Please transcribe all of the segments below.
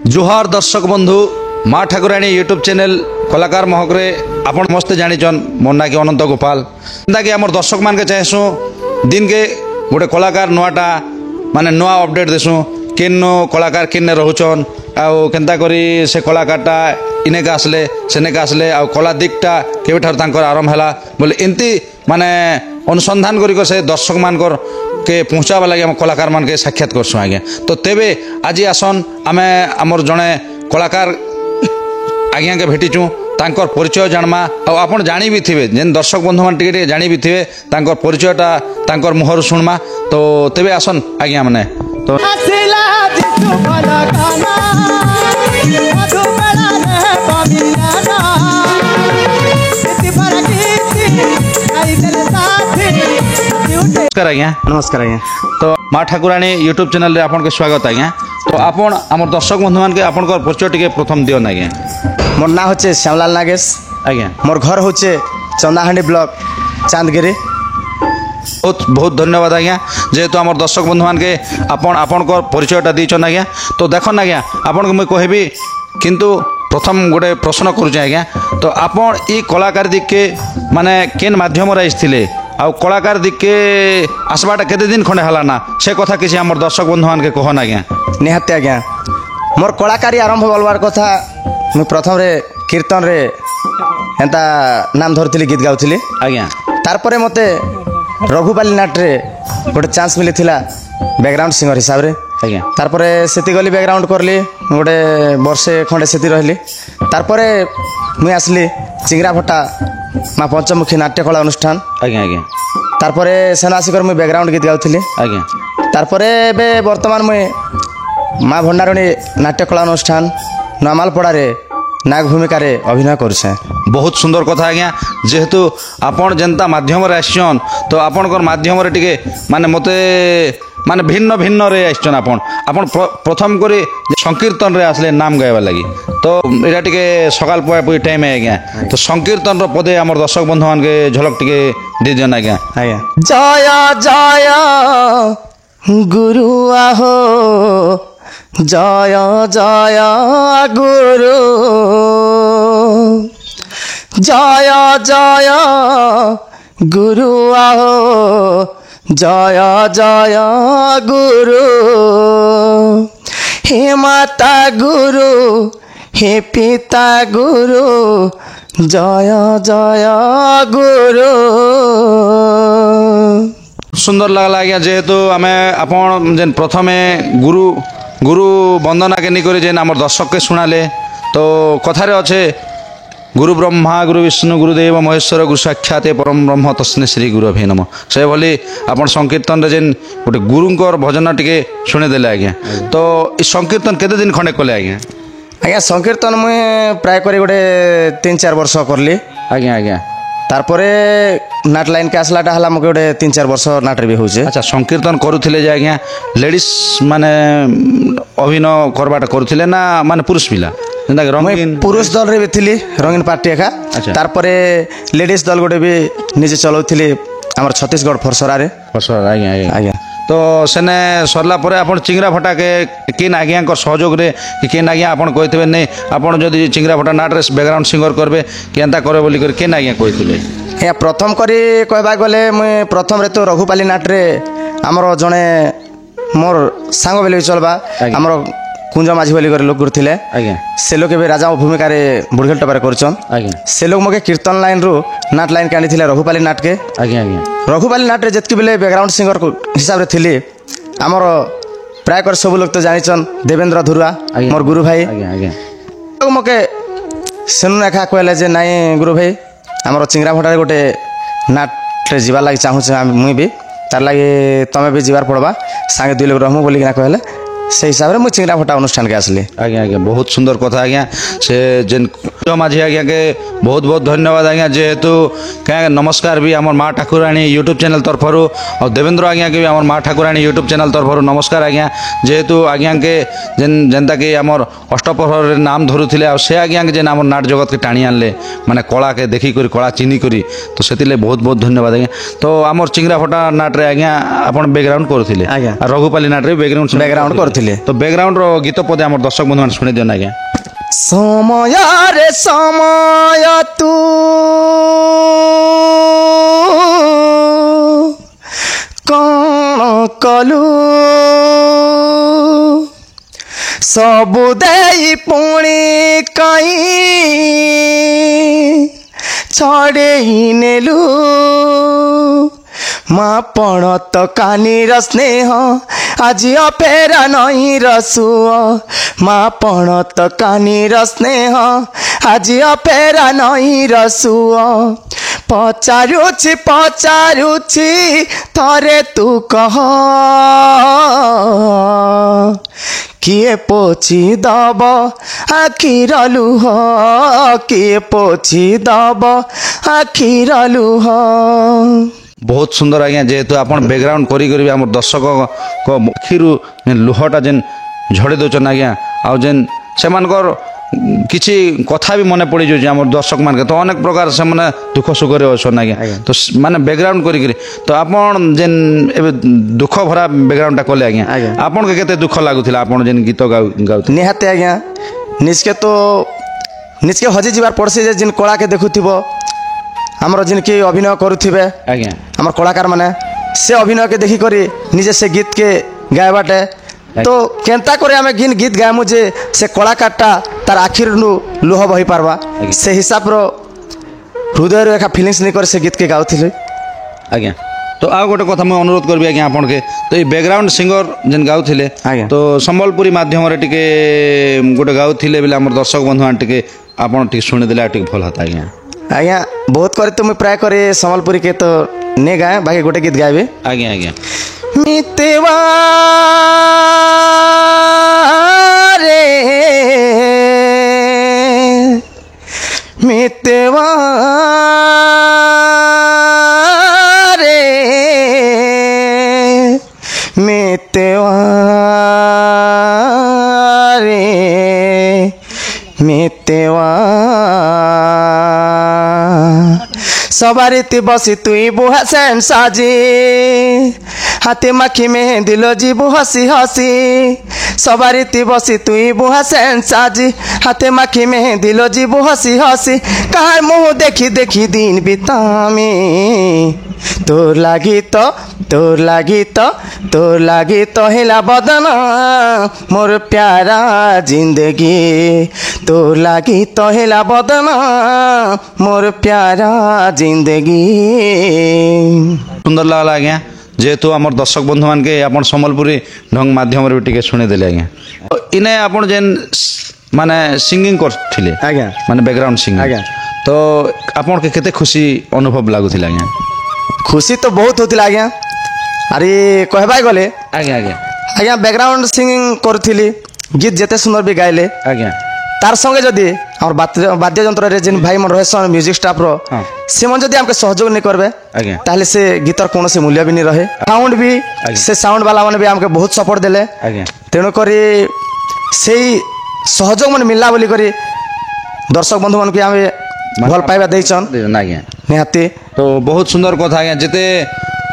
जुहार दर्शक बंधु माँ ठाकुराणी यूट्यूब चैनल कलाकार महकरे आपण मस्ते जानीचन मोर ना कि अनंत गोपाल जेनता कि आमर दर्शक मान के चाहेसु दिन के गोटे कलाकार नुआटा माने नुआ अपडेट देसु केन कलाकार केन रोचन आउ केनता करी से कलाकारटा इनेका आसले सेनेका आसले आउ कला दिकटा केबे ठार तांकर आरंभ हला बोले एंती माने अनुसंधान करी से दर्शक मानकर के पहुँचावा लगे आम कलाकार मान के साक्षात करसु आज्ञा। तो तेबे आज आसन आमे आमर जड़े कलाकार आज्ञा के भेटिचु तांकर परिचय जानमा आ आपण जानी भी थिबे जेन दर्शक बंधु मान टिके जानी भी थिबे तांकर परिचयटा तांकर मुहर सुनमा। तो तेबे आसन आज्ञा माने तो नमस्कार आज्ञा। नमस्कार आज्ञा। तो माँ ठाकुराणी यूट्यूब चैनल रे आपन के स्वागत आज्ञा। तो आपण आमर दर्शक बंधु मान के आपन को परिचय टिके प्रथम दियो ना आज्ञा। मोर ना होचे श्यामलाल नागेश आज्ञा। मोर घर होचे चंदाहांडी ब्लॉक चांदगिरी। बहुत बहुत धन्यवाद आज्ञा जेहेतु आमर दर्शक बंधु मान के आपन को परिचयटा दीचन आज्ञा। तो देखन आज्ञा आपन को मैं कहबी किंतु प्रथम गोटे प्रश्न करूचे आज्ञा। तो आपण ई कलाकार दिक के माने केन माध्यम रे आइथिले आउ कलाकार दिक के आसबाटा केते दिन खंडे हला ना से कथा किसी आमर दर्शक बंधु मान के कहन आज्ञा। निहाते आज्ञा मोर कलाकारी आरंभ बोलवार कथा मैं प्रथम रे कीर्तन रे एंता नाम धरथिली गीत गाउथिली आज्ञा। तारपरे मते रघुपाली नाट रे गोटे चांस मिली थिला बैकग्राउंड सिंगर हिसाब रे आज्ञा। तारपरे सेति गली बैकग्राउंड करली गोटे वर्षे खंडे सेति रहली। तारपरे मुई आसली चिंगरा भट्टा माँ पंचमुखी नाट्य कला अनुष्ठान आज्ञा आज्ञा। तारपरे सेना आसिकर मुई बैकग्राउंड गीत गाउथिली आज्ञा। तारपरे बे वर्तमान मुई माँ भंडारणी नाट्य कला अनुष्ठान नमालपड़ा रे नाग भूमिका रे अभिनय करछे। बहुत सुंदर कथा आज्ञा जेहेतु आपण जनता माध्यम रे आछन तो आपणकर माध्यम रे टिके माने मते माने भिन्न भिन्न रे आछन आपण प्रथम करी संकीर्तन रे आसले नाम गायबा लगी। तो एटा टिके सकाल पुआ पुई टाइम है आज्ञा। तो संकीर्तन रो पदे हमर दर्शक बंधु मान के झलक टिके दे देन आज्ञा। आज्ञा जय जय गुरु आहो जय जय गुरु जय जय गुरु आहो जय जय गुरु हे माता गुरु हे पिता गुरु जय जय गुरु। सुंदर लगला आज्ञा जेहेतु आमे आपण जेन प्रथमे गुरु गुरु वंदना के निकरी जेन आमर दर्शक के सुनाले। तो कथारे अच्छे गुरु ब्रह्मा गुरु विष्णु गुरुदेव महेश्वर गुरु साक्षात परम ब्रह्म तस्मै श्री गुरु अभि नमः से भली आपण संकीर्तन रे जेन गोटे गुरुंकर भजन टिके शुणीदेले आज्ञा। तो ई संकीर्तन केते दिन खंडे कले आज्ञा। आज्ञा संकीर्तन मुई प्राय करी गोटे 3-4 वर्ष करली आज्ञा आज्ञा। तारपरे नाट लाइन के आसलाटा हला मके गोटे 3-4 वर्ष नाट रे भी होचे। अच्छा संकीर्तन करूथिले जे आज्ञा लेडीज माने अभिनय करबाटा करूथिले ना माने पुरुष पिला जेंदा रंगीन पुरुष दल रे भी थिली रंगीन पार्टी एका। तारपरे लेडीज दल गोटे भी निजे चलाउथिले हमर छत्तीसगढ़ फरसरा रे फरसरा आज्ञा आज्ञा। तो सेने सरला परे आपण चिंगरा भट्टा के केन आज्ञा को सहयोग रे केन आज्ञा आपण कहितबे नै आपण जदी चिंगरा भट्टा नाट रे बैकग्राउंड सिंगर करबे केनता करे बोली कर केन आज्ञा कहितले। या प्रथम करी कहबा गले मैं प्रथम रे तो रघुपाली नाट रे हमर जने मोर सांग बेले चलबा हमर कुंज माझी बोली कर लोक करथिले आज्ञा। से लोग भी राजा भूमिका रे बुढ़गल टपारे करछन आज्ञा। से लोग मके कीर्तन लाइन रो नाट लाइन के आनी थिले रघुपाली नाट के आज्ञा आज्ञा। रघुपाली नाट रे जतकी बेले बैकग्राउंड सिंगर हिसाब रे थिले हमर प्राय कर सब लोग तो जानिचन देवेंद्र धुरुआ मोर गुरु भाई आज्ञा आज्ञा। तो मके सेनु एखा कहले जे नाई गुरु भाई हमर चिंगरा भटा रे गोटे नाट रे जीवा लागि चाहू छ मुई भी तार लागि तमे भी जीवार पड़बा संगे दुई लोग रहमु बोली ना कहले से हिसाब रे मुई चिंगरा भटा अनुष्ठान के आसली आज्ञा आज्ञा। बहुत सुंदर कथा आज्ञा से जेन माझी आज्ञा के बहुत बहुत धन्यवाद आज्ञा जेहेतु क्या नमस्कार भी आमर माँ ठाकुराणी यूट्यूब चैनल तरफर और देवेंद्र आज्ञा के भी आमर माँ ठाकुराणी यूट्यूब चैनल तरफर नमस्कार आज्ञा जेहेतु आज्ञा के जेन जेनता कि आमर अष्टप्रहर नाम धरुथिले आ से आज्ञा के जेन आमर नाट जगत के टाणी आनले माने कला के देखी करी कला चिन्ही करी तो सेतिले बहुत बहुत धन्यवाद आज्ञा। तो आमर चिंगरा फटा नाट रे आज्ञा आपण बैकग्राउंड करथिले आज्ञा रघुपाली नाट रे बैकग्राउंड करथिले ଗାଉଥିଲେ। ତ ବ୍ୟାକଗ୍ରାଉଣ୍ଡର ଗୀତ ପଦେ ଆମର ଦର୍ଶକ ବନ୍ଧୁମାନେ ଶୁଣି ଦିଅନ୍ ଆଜ୍ଞା। ସମୟରେ ସମୟ ତୁ କ'ଣ କଲୁ ସବୁ ଦେଇ ପୁଣି କାଇଁ ଛଡ଼େଇ ନେଲୁ ମାପଣ ତ କାନିର ସ୍ନେହ ଆଜି ଅପେରା ନଈର ସୁଅ ମାପଣ ତ କାନିର ସ୍ନେହ ଆଜି ଅପେରା ନଈର ସୁଅ ପଚାରୁଛି ପଚାରୁଛି ଥରେ ତୁ କହ କିଏ ପୋଛି ଦବ ଆଖିର ଲୁହ କିଏ ପୋଛି ଦବ ଆଖିର ଲୁହ। ବହୁତ ସୁନ୍ଦର ଆଜ୍ଞା ଯେହେତୁ ଆପଣ ବ୍ୟାକଗ୍ରାଉଣ୍ଡ କରି ବି ଆମର ଦର୍ଶକଙ୍କ ଆଖିରୁ ଲୁହଟା ଯେନ୍ ଝଡ଼ି ଦେଉଛନ୍ ଆଜ୍ଞା ଆଉ ଯେନ୍ ସେମାନଙ୍କର କିଛି କଥା ବି ମନେ ପଡ଼ିଯାଉଛି ଆମର ଦର୍ଶକମାନକେ ତ ଅନେକ ପ୍ରକାର ସେମାନେ ଦୁଃଖ ସୁଖରେ ଅଛନ୍ ଆଜ୍ଞା ତ ମାନେ ବ୍ୟାକଗ୍ରାଉଣ୍ଡ କରିକିରି ତ ଆପଣ ଯେନ୍ ଏବେ ଦୁଃଖ ଭରା ବ୍ୟାକଗ୍ରାଉଣ୍ଡଟା କଲେ ଆଜ୍ଞା ଆପଣଙ୍କୁ କେତେ ଦୁଃଖ ଲାଗୁଥିଲା ଆପଣ ଯେନ୍ ଗୀତ ଗାଉଥିଲେ? ନିହାତି ଆଜ୍ଞା ନିଜକେ ହଜି ଯିବାର ପଡ଼ସି ଯେ ଯେନ୍ କଳାକେ ଦେଖୁଥିବ ଆମର ଯେନ୍କି ଅଭିନୟ କରୁଥିବେ ଆଜ୍ଞା ଆମର କଳାକାର ମାନେ ସେ ଅଭିନୟକେ ଦେଖିକରି ନିଜେ ସେ ଗୀତକେ ଗାଇବାଟେ তো কেনতা করে আমি গীত গাইমু যে সে কলাকারটা তার আখির লুহ বহি পারবা সে হিসাবর হৃদয়ের একা ফিলিংস নেই করে সে গীতকে গাউଥିଲେ। আজ্ঞা তো ଆଉ ଗୋଟେ କଥା ମୁଁ ଅନୁରୋଧ କରିବି ଆଜ୍ଞା ଆପଣକେ ତ ଏଇ ବ୍ୟାକଗ୍ରାଉଣ୍ଡ ସିଙ୍ଗର ଯେନ୍ ଗାଉଥିଲେ ତ ସମ୍ବଲପୁରୀ ମାଧ୍ୟମରେ ଟିକେ ଗୋଟେ ଗାଉଥିଲେ ବେଲେ ଆମର ଦର୍ଶକ ବନ୍ଧୁମାନେ ଟିକେ ଆପଣ ଟିକେ ଶୁଣିଦେଲେ ଆଉ ଟିକେ ଭଲ ହତା ଆଜ୍ଞା। ଆଜ୍ଞା ବହୁତ କରି ତ ମୁଁ ପ୍ରାୟ କରି ସମ୍ବଲପୁରୀ କେ ତ ନେ ଗାଏ ବାକି ଗୋଟେ ଗୀତ ଗାଇବେ। ଆଜ୍ଞା ଆଜ୍ଞା ମିତେवा रे मितेवा रे मितेवा रे मितेवा सवारी बसी तुई बुहा सेन साजी हाथी माखी में दिलो जीबू हसी हसी सवारी बसी तुई बुहा सेन साजी हाथे माखी में दिलो जीबू हसी हसी कहार मुँह देखी देखी दिन बितामी तोर लागी तो हिला बदना मोर प्यारा जिंदगी तोर लागी तो हिला बदना मोर प्यारा जिंदगी। सुंदर लागला आज्ञा जेहेतु आम दर्शक बंधु मान के आप सम्बलपुरी ढंग माध्यम भी शुणीदे आज्ञा इने आप जेन माने सिंगिंग करथिले आज्ञा माने बैकग्राउंड सिंगिंग आज्ञा तो आपन के केते खुशी अनुभव लागुथिला आज्ञा? खुशी तो बहुत होतिला आज्ञा अरे कहबाई गले आज्ञा आज्ञा आज्ञा बैकग्राउंड सिंगिंग करथिली गीत जेते सुंदर भी गाइले आज्ञा तार संगे जदि और वाद्य जंत्र रे जिन भाई मन रहसन म्यूजिक स्टाफ रो से मन जदि हमके सहयोग नहीं करबे ताहले से गीतर कोन से मूल्य भी नहीं रहे साउंड भी से साउंड वाला माने भी हमके बहुत सपोर्ट देले तेणु करी सेही सहयोग मन मिलला बोली करी दर्शक बंधु मन के हमें भल पाइबा देछन आज्ञा निहाती तो बहुत सुंदर कथा आज्ञा जेते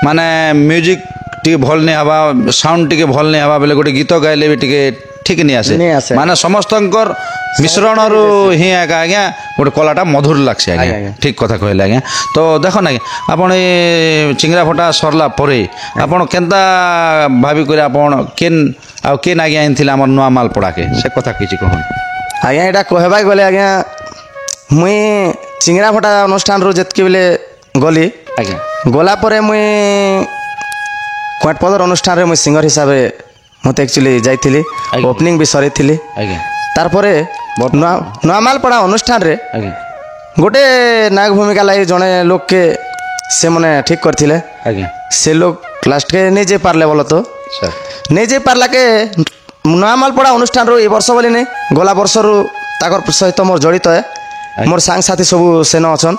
माने म्यूजिक टी भल नहीं हवा साउंड टी भल नहीं हवा बेले गोटे गीत गाइले भी टी ठीक नहीं आसे माने समस्तंकर मिश्रण ही आज्ञा गोटे कलाटा मधुर लगे आज्ञा ठीक कथा कहले आज्ञा तो देखो ना आपन चिंगरा फटा सरला परे आपन केनता भाभी करे आपन केन आ केन आज्ञा आनथिला हमर नुआ माल पड़ा के से कथा किछि कहन आज्ञा एटा कहबाई गले आज्ञा मुई चिंगरा फटा अनुष्ठान रो जतके बेले गली आज्ञा गला परे मुई क्वाटपदर अनुष्ठान रे मुई सिंगर हिसाबे मत एक्चुअली जाइथिली ओपनिंग भी सरी थिली आज्ञा तार परे नुआमाल पड़ा अनुष्ठान रे आज्ञा गोटे नायक भूमिका लाई जने लोग के से मने ठीक करथिले आज्ञा से लोग लास्ट के नहीं जे पारले बोलो तो नहीं जे पारला के नुआमाल पड़ा अनुष्ठान रो ए वर्ष बोली नहीं गला वर्ष रो ताकर सहित मोर जड़ित है मोर सांग साथी सब सेन अछन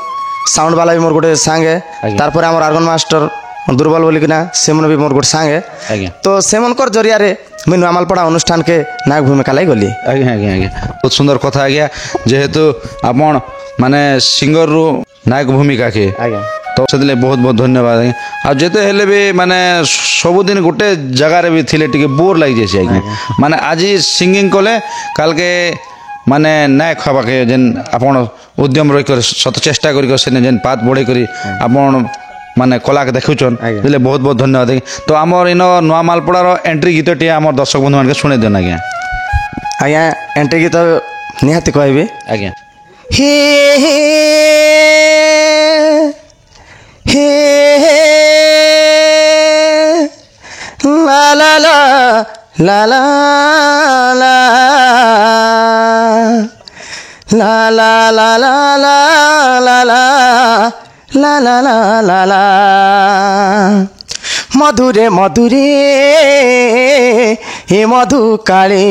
साउंड वाला भी मोर गोटे सांग है तार परे हमर आर्गन मास्टर दुर्बल बोली कि ना से मन भी मोर गोटे सांग है तो से मनकर जरिया रे मैं नुआमालपड़ा अनुष्ठान के नायक भूमिका लाई गली आज्ञा आज्ञा आज्ञा बहुत सुंदर कथा आज्ञा जेहेतु आपण माने सिंगर रु नायक भूमिका के आज्ञा तो से बहुत बहुत धन्यवाद आज्ञा आ जेते हेले भी माने सबुदिन गोटे जगार भी थिले टिके बोर लग जाए आज्ञा माने आज सिंगिंग कले काल के माने नाय खबाके जेन आपण उद्यम रही कर सत चेष्टा करी से जेन पात बढ़े करी आपण माने कला के देखुचन बोले बहुत बहुत धन्यवाद तो आमर इन नुआ मालपड़ार एंट्री गीत टी आम दर्शक बंधु मान शुणे देन आज्ञा आज्ञा एंट्री गीत निहाती कहबी आज्ञा हे हे ला ला ला ला ला ला ला ला ला ला ला ला ला ला ला ला मधुरे मधुरे हे मधु काळे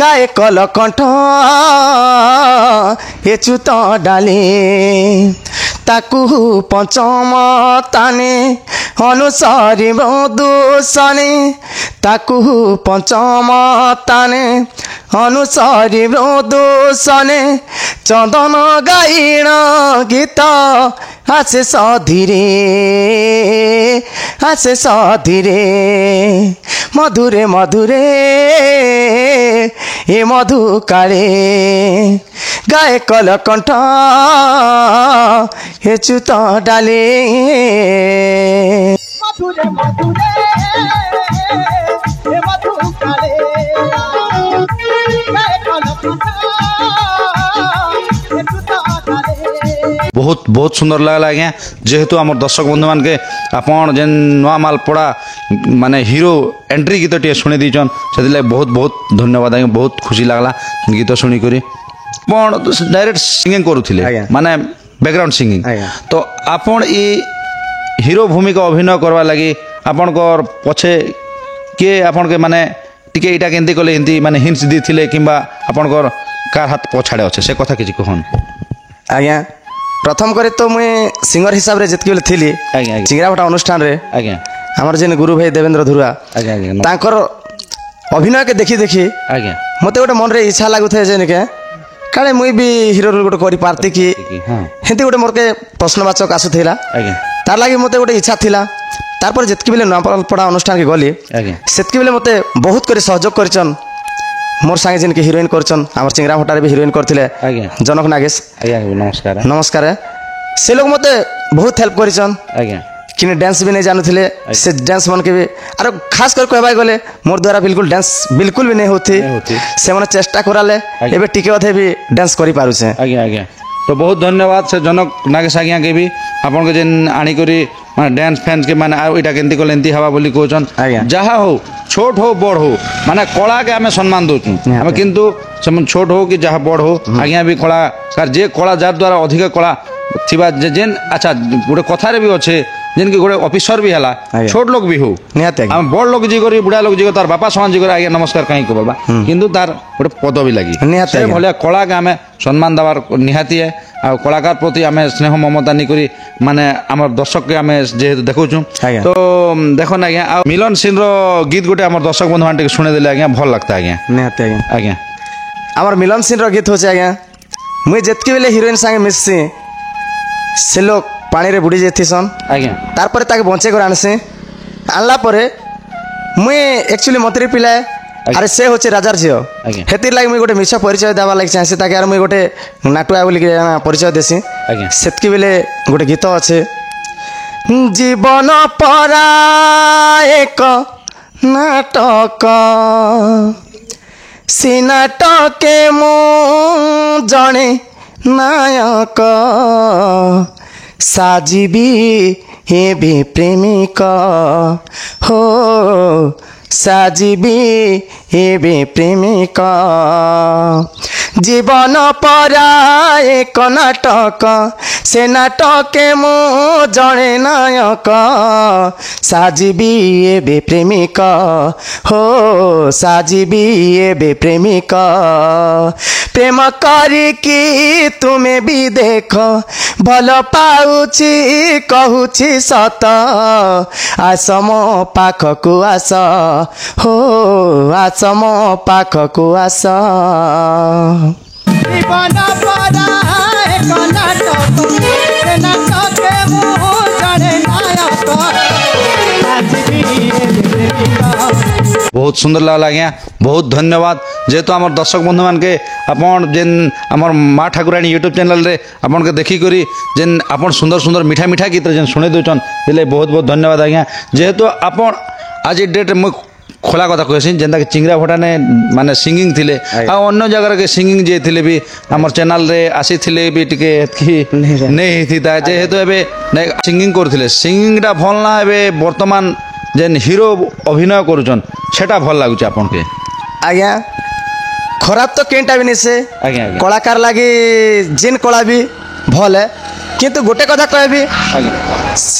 गाए कलकंठ हे चुत डाले ताकू पंचम ताने अनुसारी दूषणे ताकू पंचम ताने अनुसारी दूषणे चंदन गाइण गीत आसे सधीरे मधुरे मधुरे हे मधु काळे गाए कलकंठ हे चुत डाले मधुरे मधुरे हे मधु काळे गाए कलकंठ हे चुत डाले बहुत बहुत सुंदर लगला आज्ञा जेहेतु आम दर्शक बंधु मान के आपण जेन नुआ मालपड़ा माने हीरो एंट्री गीत टे शुणी दीचन से बहुत बहुत धन्यवाद आज्ञा बहुत खुशी लगला गीत शुणी करी आपण डायरेक्ट सिंगिंग करूथिले माने बैकग्राउंड सिंगिंग तो आपण ई हीरो भूमिका अभिनय करवा लगी आपणकर पछे के आपण के माने टिके इटा केंती कले हिंदी माने हिंट्स दिथिले किंबा आपणकर कार हाथ पछाड़े अच्छे से कथा किछि कहन आज्ञा प्रथम करे तो मुझे सिंगर हिसाब रे जितकी बेले थिली चिंगराभटा अनुष्ठान रे आज्ञा हमर जेन गुरु भाई देवेंद्र धुरा तांकर अभिनय के देखी देखी आज्ञा मते गोटे मन रे इच्छा लागुथे जेन के काले मुई भी हीरो रोल गोटे करि पारती कि हेंती गोटे मोर के प्रश्नवाचक आसुथिला तार लागी मते गोटे इच्छा थिला तारपर जितकी बेले नपालपड़ा अनुष्ठान के गली सेतकी बेले मते बहुत करे सहयोग करचन मोर संगे जिनके हिरोइन करचन हमर चिंगराभटारे भी हिरोइन करथिले जनक नागेश नमस्कार नमस्कार से लोग मते बहुत हेल्प करिचन कि डांस भी नहीं जानूले से डांस मन के भी आर खास कर कहबा गले मोर द्वारा बिल्कुल डांस बिल्कुल भी नहीं होती से मन चेष्टा कराले एबे टिके अधे भी डांस करि पारु छे आज्ञा तो बहुत धन्यवाद से जनक नागेश आज्ञा के भी आपन के जेन आनी करी माने डांस फैंस के माने इटा केंती को लेंती हवा बोली कहचन जहा हो छोट हो बड़ हो माने कला के हमें सम्मान दोचु हम किंतु छोट हो कि जहा बड़ हो आज्ञा भी कलाकार जे कला जार द्वारा अधिक कला थिबा जेन अच्छा गोटे कथारे भी अच्छे जेन कि गोटे ऑफिसर भी हला छोट लोग भी हो हम बड़ लोग जी करी बुढ़ा लोग जी तार बापा समान जी कर आज्ञा नमस्कार कहीं कहबा किंतु तार गोटे पदवी लगी से भलिया कला के हमें सम्मान देवार निहाती है आ कलाकार प्रति आम स्नेह ममता निकरी माने आम दर्शक के आम जेहेतु देखु तो देखो ना आज्ञा मिलन सिंह रो गीत गोटे आम दर्शक बंधु मान शुणे देले आज्ञा भल लगता आज्ञा निहाती आज्ञा आज्ञा आमर मिलन सिंह रो गीत होचे आज्ञा मुई जेतकी बेले हिरोइन संगे मिससी से लोग पानी रे बुड़ी जेथिसन आज्ञा तार पर ताके बंचे कर आनसे आनला परे मुई एक्चुअली मतरी पिलाए अरे से होचे राजार झियो हेतिर लागी मुई गोटे मिछ परिचय देवा लागी चाहसी ताके यार मुई गोटे नाटुआ बोली के परिचय देसी सेतकी बेले गोटे गीत अच्छे जीवन परा एक नाटक से नाटके मो जणे नायक साजिबी हेबे प्रेमिक हो साजिबी हेबे प्रेमिक जीवन परा एक नाटक से नाटके मो जणे नायक साजिबी एबे प्रेमिक हो साजिबी एबे प्रेमिक प्रेम करिकी तुमे भी देख भल पाउछि कहूछि सत आस मो पाखकु आस हो आस मो पाखकु आस जीवन परा एक नाटक ବହୁତ ସୁନ୍ଦର ଲାଗଲା ଆଜ୍ଞା ବହୁତ ଧନ୍ୟବାଦ ଯେହେତୁ ଆମର ଦର୍ଶକ ବନ୍ଧୁମାନକେ ଆପଣ ଯେନ୍ ଆମର ମା ଠାକୁରାଣୀ ୟୁଟ୍ୟୁବ୍ ଚ୍ୟାନେଲ୍ରେ ଆପଣକେ ଦେଖିକରି ଯେନ୍ ଆପଣ ସୁନ୍ଦର ସୁନ୍ଦର ମିଠା ମିଠା ଗୀତ ଯେନ୍ ଶୁଣେଇ ଦେଉଛନ୍ ହେଲେ ବହୁତ ବହୁତ ଧନ୍ୟବାଦ ଆଜ୍ଞା ଯେହେତୁ ଆପଣ ଆଜି ଡେଟ୍ରେ ମୁଇଁ ଖୋଲା କଥା କହିସି ଯେନ୍ତାକି ଚିଙ୍ଗରା ଭଟାନେ ମାନେ ସିଙ୍ଗିଂ ଥିଲେ ଆଉ ଅନ୍ୟ ଜାଗାରେ ସିଙ୍ଗିଂ ଯାଇଥିଲେ ବି ଆମର ଚ୍ୟାନେଲ୍ରେ ଆସିଥିଲେ ବି ଟିକେ ଏତ୍କି ନେଇ ହେଇଥିତା ଯେହେତୁ ଏବେ ସିଙ୍ଗିଂ କରୁଥିଲେ ସିଙ୍ଗିଂଟା ଭଲ ନା ଏବେ ବର୍ତ୍ତମାନ ଯେନ୍ ହିରୋ ଅଭିନୟ କରୁଛନ୍ ସେଟା ଭଲ ଲାଗୁଛି ଆପଣକେ ଆଜ୍ଞା ଖରାପ ତ କେନ୍ଟା ବି ନେଇ ସେ ଆଜ୍ଞା ଆଜ୍ଞା କଳାକାର ଲାଗି ଯେନ୍ କଳା ବି ଭଲ କିନ୍ତୁ ଗୋଟେ କଥା କହିବି ଆଜ୍ଞା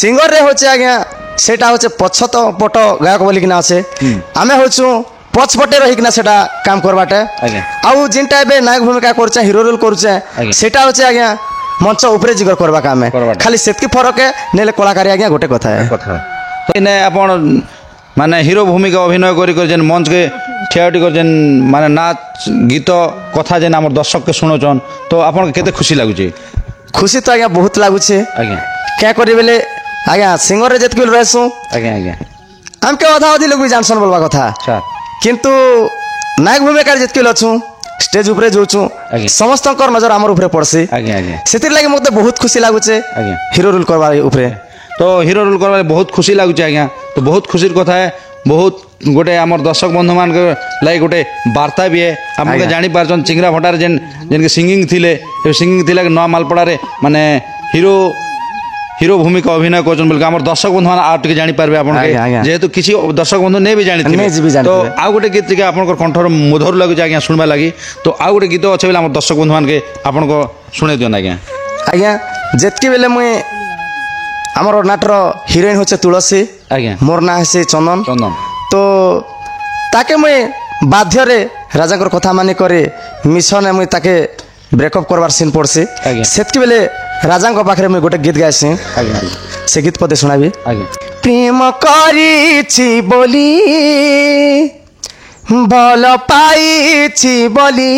ସିଙ୍ଗରରେ ହଉଛି ଆଜ୍ଞା সেটা হচ্ছে পছত পট গায়ক বলিকিনা আছে আমি হচ্ছু পছপটে রহিকিনা সেটা কাম করবাটা আজ্ঞা আউ যেটা এবে নায়ক ভূমিকা করছে হিরো রোল করছে আজ্ঞা। সেটা হচ্ছে আজ্ঞা মঞ্চ উপরে জিগর করবা কামে করবাটা। খালি সেতকি ফরকে নেলে কলাকারী আজ্ঞা গোটে কথা কথা তো এনে আপন মানে হিরো ভূমিকা অভিনয় করি করে যেন মঞ্চকে ঠিয়াউটি করে যেন মানে নাচ গীত কথা যেন আমার দর্শককে শুনোছন তো আপনার কেতে খুশি লাগুছে খুশি তো আজ্ঞা বহুত লাগুছে আজ্ঞা क्या करी बेले आज्ञा सिंगरे जितकी रहसु আজ্ঞা আজ্ঞা आमके अधा अधी लोग भी जानसन बोलवा कथा স্যার किंतु नायक भूमिका जितकी अछु स्टेज उपरे जोचु आज्ञा। समस्त नजर आमर उपरे पड़सी আজ্ঞা আজ্ঞা ସେଥିର ଲାଗି ମୋତେ ବହୁତ ଖୁସି ଲାଗୁଛେ ଆଜ୍ଞା। ହିରୋ ରୋଲ୍ କରବା ଉପରେ তো হিরো রোল করবার বহুত খুশি লাগুছে আজ্ঞা তো বহুত খুশির কথা বহুত গোটে আমার দর্শক বন্ধু মান লাগি গোটে বার্তা বি আপনার আজ্ঞা। জানি পারছেন চিংড়া ভটার যেন যেনকে সিঙ্গিং থিলে সিঙ্গিং থিলে নয়া মালপড়ারে মানে হিরো হিরো ভূমিকা অভিনয় করছেন বলে আমার দর্শক বন্ধু মানে আর টিকে জানি পারবে আপনার আজ্ঞা, আজ্ঞা। যেহেতু কিছু দর্শক বন্ধু নেই বি নেই জানিথিবে বি জানিথিবে। তো আউ গোটে গীত টিকে আপনার কণ্ঠর মধুর লাগুছে আজ্ঞা শুনবা লাগি তো আউ গোটে গীত আছে বলে আমার দর্শক বন্ধু মানে আপনার শুনাই দিন আজ্ঞা ଆଜ୍ଞା ଯେତିକି ବେଲେ ମୁଇଁ ଆମର ନାଟର ହିରୋଇନ୍ ହଉଛେ ତୁଳସୀ ଆଜ୍ଞା ମୋର ନାଁ ହେସି ଚନ୍ଦନ ଚନ୍ଦନ ତ ତାକେ ମୁଇଁ ବାଧ୍ୟରେ ରାଜାଙ୍କର କଥା ମାନି କରି ମିଶନେ ମୁଇଁ ତାକେ ବ୍ରେକଅପ୍ କରବାର ସିନ୍ ପଡ଼ସି ଆଜ୍ଞା। ସେତିକି ବେଲେ ରାଜାଙ୍କ ପାଖରେ ମୁଇଁ ଗୋଟେ ଗୀତ ଗାଇସି ଆଜ୍ଞା ସେ ଗୀତ ପଦେ ଶୁଣାବି ଆଜ୍ଞା ପ୍ରେମ କରିଛି ବୋଲି ଭଲ ପାଇଛି ବୋଲି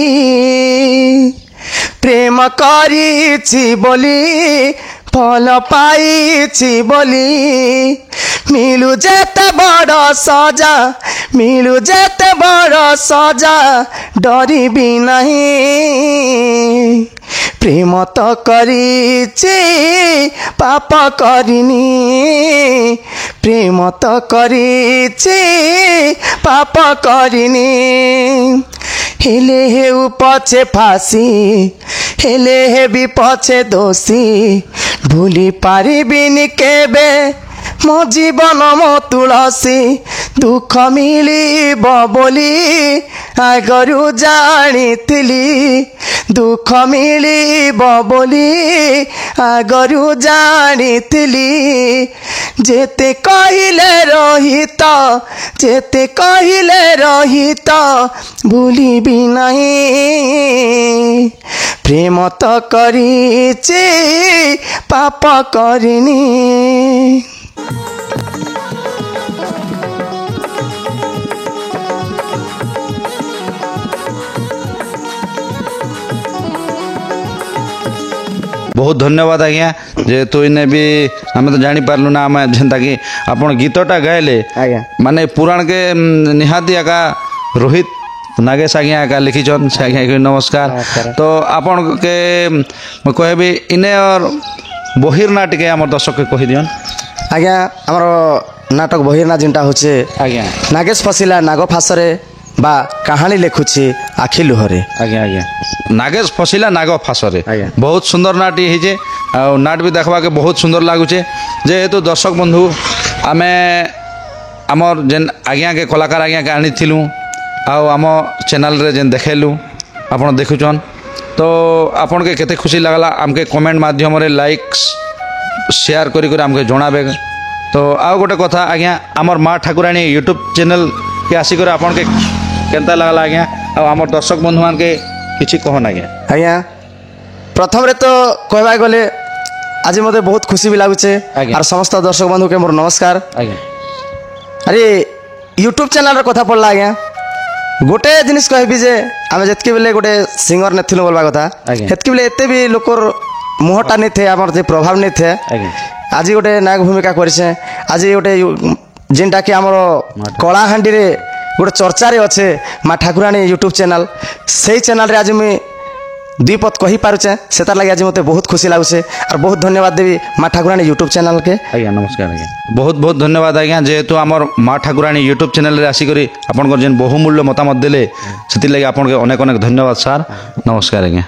ପ୍ରେମ କରିଛି ବୋଲି ଭଲ ପାଇଛି ବୋଲି ମିଳୁ ଯେତେ ବଡ଼ ସଜା ମିଳୁ ଯେତେ ବଡ଼ ସଜା ଡରିବି ନାହିଁ ପ୍ରେମ ତ କରିଛି ପାପ କରିନି ପ୍ରେମ ତ କରିଛି ପାପ କରିନି ହେଲେ ହେଉ ପଛେ ଫାସି ହେଲେ ହେବି ପଛେ ଦୋଷୀ ଭୁଲି ପାରିବିନି କେବେ ମୋ ଜୀବନ ମୋ ତୁଳସୀ ଦୁଃଖ ମିଳିବ ବୋଲି ଆଗରୁ ଜାଣିଥିଲି ଦୁଃଖ ମିଳିବ ବୋଲି ଆଗରୁ ଜାଣିଥିଲି ଯେତେ କହିଲେ ରହିତ ଯେତେ କହିଲେ ରହିତ ଭୁଲିବି ନାହିଁ ପ୍ରେମ ତ କରିଛି ପାପ କରିନି बहुत धन्यवाद आज्ञा जेहेतु इन्हें भी आम तो जानी पार्लु ना आम जेनता कि आप गीतटा गायले आज्ञा माने पुराण के निहाती आका रोहित नागेश आज्ञा आका लिखिछन से आज्ञा के नमस्कार नमस्कार। तो आपन के कहबी इने और बहिर ना टिके हमर दर्शक के कहि दियन आज्ञा आमर नाटक बहिर्ना जेनटा होचे आज्ञा नागेश फसिला नाग फासरे बा कहानी लेखुछि आखि लुहरे आज्ञा आज्ञा नागेश फसिला नाग फासरे आज्ञा। बहुत सुंदर नाटी ହେଇଛେ ଆଉ नाट भी देखवा के बहुत सुंदर लागुचे जेहेतु दर्शक बंधु आमे आमर जेन आज्ञा के कलाकार आज्ञा के आनीथिलु आउ आम चैनल रे जेन देखेलु आपण देखुछन तो आपण के केते खुशी लागला आमके कमेंट माध्यम रे लाइक्स शेयर करी करी आमके जणाबे तो आउ गोटे कथा आज्ञा आमर माँ ठाकुराणी यूट्यूब चैनल के आसिकर आपण के केनता लागला आज्ञा आ आमर दर्शक बंधु मान के किछि कहन आज्ञा आज्ञा प्रथम रे तो कहबा गले आज मते बहुत खुशी भी लागुचे आज्ञा। और समस्त दर्शक बंधु के मोर नमस्कार आज्ञा अरे यूट्यूब चैनल रे कथा पड़ला आज्ञा गोटे जिनिस कहबी जे आमे जतके बेले गोटे सिंगर नेथिलु बोलबा कथा आज्ञा। हेतके बेले एते भी लोकर मुहटा नै थे हमर जे प्रभाव नै थे आज्ञा आज गोटे नायक भूमिका करिसे आज गोटे जेनटा कि हमर कलाहांडी रे गोटे चर्चारे अच्छे माँ ठाकुराणी यूट्यूब चैनल से चैनल आज मुई दुई पद कही पारुचे से लगे आज मत बहुत खुशी लगुचे और बहुत धन्यवाद देवी माँ ठाकुराणी यूट्यूब चैनल के। आज्ञा नमस्कार आज्ञा बहुत बहुत धन्यवाद आज्ञा जेहेतु आमर माँ ठाकुराणी यूट्यूब चैनल आसिक आपन जेन बहुमूल्य मतामत देले से आपन अनेक अनेक धन्यवाद सार नमस्कार आज्ञा।